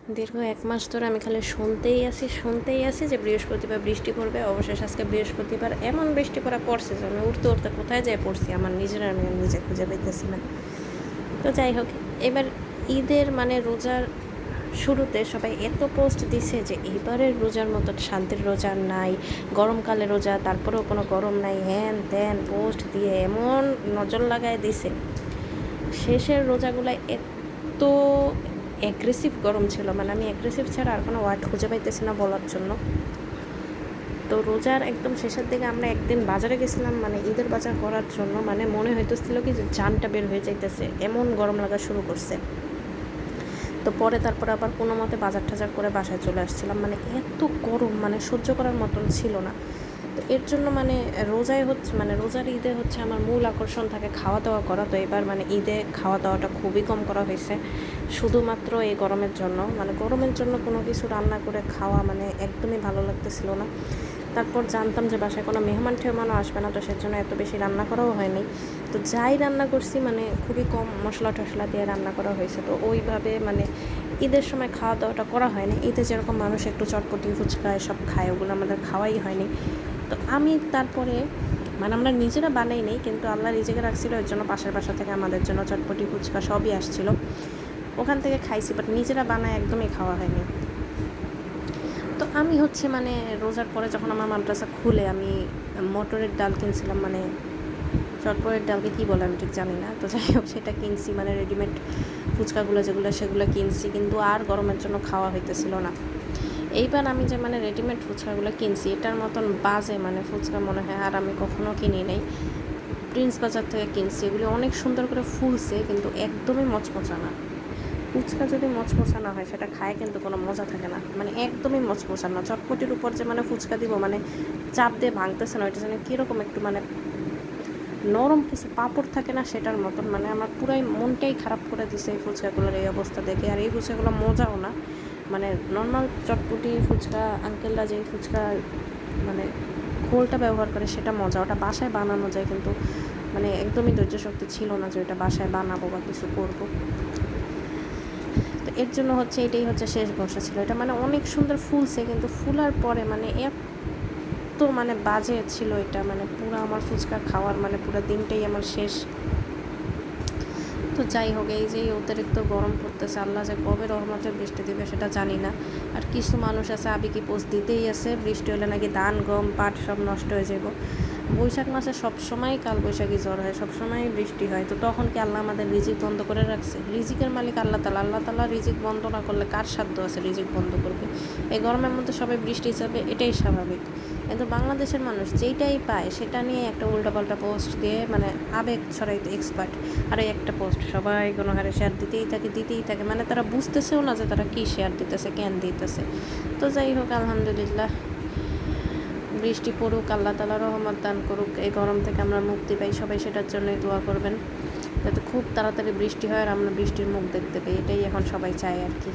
দীর্ঘ ১ মাস ধরে আমি খালি শুনতেই আছি যে বৃহস্পতিবার বৃষ্টি পড়বে। অবশেষে আজকে বৃহস্পতিবার এমন বৃষ্টি পড়ছে যে আমি উঠতে কোথায় যেয়ে পড়ছি আমার আমি নিজে খুঁজে পাইতেছি না। তো যাই হোক, এবার ঈদের মানে রোজার শুরুতে সবাই এত পোস্ট দিছে যে এবারের রোজার মতো শান্তির রোজা নাই, গরমকালে রোজা তারপরেও কোনো গরম নাই, হ্যান ত্যান পোস্ট দিয়ে এমন নজর লাগায় দিছে। শেষের রোজাগুলায় এত অ্যাগ্রেসিভ গরম ছিল, মানে আমি অ্যাগ্রেসিভ ছাড়া আর কোনো ওয়ার্ড খুঁজে পাইতেছি না বলার জন্য। তো রোজার একদম শেষের দিকে আমরা একদিন বাজারে গেছিলাম, মানে ঈদের বাজার করার জন্য, মানে মনে হইতেছিল কি যে জানটা বের হয়ে যাইতেছে, এমন গরম লাগা শুরু করছে। তো পরে তারপরে আবার কোনো মতে বাজার টাজার করে বাসায় চলে আসছিলাম, মানে এত গরম মানে সহ্য করার মতন ছিল না। তো এর জন্য মানে রোজার ঈদে হচ্ছে আমার মূল আকর্ষণ থাকে খাওয়া দাওয়া করা। তো এবার মানে ঈদে খাওয়া দাওয়াটা খুবই কম করা হয়েছে, শুধুমাত্র এই গরমের জন্য। মানে গরমের জন্য কোনো কিছু রান্না করে খাওয়া মানে একদমই ভালো লাগতেছিল না। তারপর জানতাম যে বাসায় কোনো মেহমান টেহমানও আসবে না, তো সেজন্য এত বেশি রান্না করাও হয়নি। তো যাই রান্না করছি মানে খুবই কম মশলা টশলা দিয়ে রান্না করা হয়েছে। তো ওইভাবে মানে ঈদের সময় খাওয়া দাওয়াটা করা হয়নি। ঈদে যেরকম মানুষ একটু চটপটি ফুচকা এসব খায়, ওগুলো আমাদের খাওয়াই হয়নি। তো আমি তারপরে মানে আমরা নিজেরা বানাই নেই, কিন্তু আল্লাহ রিজিকে রাখছিল, ওই জন্য পাশের বাসা থেকে আমাদের জন্য চটপটি ফুচকা সবই আসছিল, ওখান থেকে খাইছি, বাট নিজেরা বানায় একদমই খাওয়া হয়নি। তো আমি হচ্ছে মানে রোজার পরে যখন আমার মাদ্রাসা খুলে আমি মটরের ডাল কিনছিলাম, মানে চটপটের ডালকে কী বলে আমি ঠিক জানি না। তো যাই হোক সেটা কিনছি, মানে রেডিমেড ফুচকাগুলো সেগুলো কিনছি, কিন্তু আর গরমের জন্য খাওয়া হইতেছিল না। এইবার আমি যে মানে রেডিমেড ফুচকাগুলো কিনছি, এটার মতন বাজে মানে ফুচকা মনে হয় আর আমি কখনো কিনি নাই। প্রিন্স বাজার থেকে কিনছি, এগুলি অনেক সুন্দর করে ফুলছে, কিন্তু একদমই মচমচা না। ফুচকা যদি মচমচা না হয় সেটা খায় কিন্তু কোনো মজা থাকে না, মানে একদমই মচমচা না। চটপটির উপর যে মানে ফুচকা দিব, মানে চাপ দিয়ে ভাঙতেছে না, ওইটা যেন কীরকম একটু মানে নরম কিছু পাঁপড় থাকে না, সেটার মতন। মানে আমার পুরাই মনটাই খারাপ করে দিছে এই ফুচকাগুলোর এই অবস্থা দেখে। আর এই ফুচকাগুলো মজাও না, মানে নর্মাল চটপটি ফুচকা আঙ্কেলরা যে ফুচকা মানে খোলটা ব্যবহার করে সেটা মজা, ওটা বাসায় বানানো যায়, কিন্তু মানে একদমই ধৈর্য শক্তি ছিল না যে ওটা বাসায় বানাবো বা কিছু করবো। তো এর জন্য হচ্ছে এটাই হচ্ছে শেষ বর্ষা ছিল। এটা মানে অনেক সুন্দর ফুলছে, কিন্তু ফুলার পরে মানে এত মানে বাজে ছিল এটা, মানে পুরো আমার ফুচকা খাওয়ার মানে পুরো দিনটাই আমার শেষ। তো যাই হোক, এই যে অতিরিক্ত গরম পড়তেছে, আল্লাহ যে কবে রহমতের বৃষ্টি দেবে সেটা জানি না। আর কিছু মানুষ আছে আবেগি পোস্ট দিতেই আছে, বৃষ্টি হলে নাকি ধান গম পাট সব নষ্ট হয়ে যাব। বৈশাখ মাসে সবসময় কালবৈশাখী ঝড় হয়, সবসময় বৃষ্টি হয়, তো তখন কি আল্লাহ আমাদের রিজিক বন্ধ করে রাখছে? রিজিকের মালিক আল্লাহ তাআলা রিজিক বন্ধ না করলে কার সাধ্য আছে রিজিক বন্ধ করবে? এই গরমের মধ্যে সবাই বৃষ্টি যাবে, এটাই স্বাভাবিক। কিন্তু বাংলাদেশের মানুষ যেইটাই পায় সেটা নিয়ে একটা উল্টাপাল্টা পোস্ট দিয়ে মানে আবেগ ছড়াইতে এক্সপার্ট। আর এই একটা পোস্ট সবাই কোনো হারে শেয়ার দিতেই থাকে, মানে তারা বুঝতেছেও না যে তারা কী শেয়ার দিতেছে, কেন দিতেছে। তো যাই হোক, আলহামদুলিল্লাহ, বৃষ্টি পড়ুক, আল্লাহ তাআলা রহমত দান করুক, এই গরম থেকে আমরা মুক্তি পাই। সবাই সেটার জন্যই দোয়া করবেন, যাতে খুব তাড়াতাড়ি বৃষ্টি হয় আর আমরা বৃষ্টির মুখ দেখতে পাই, এটাই এখন সবাই চায় আর কি।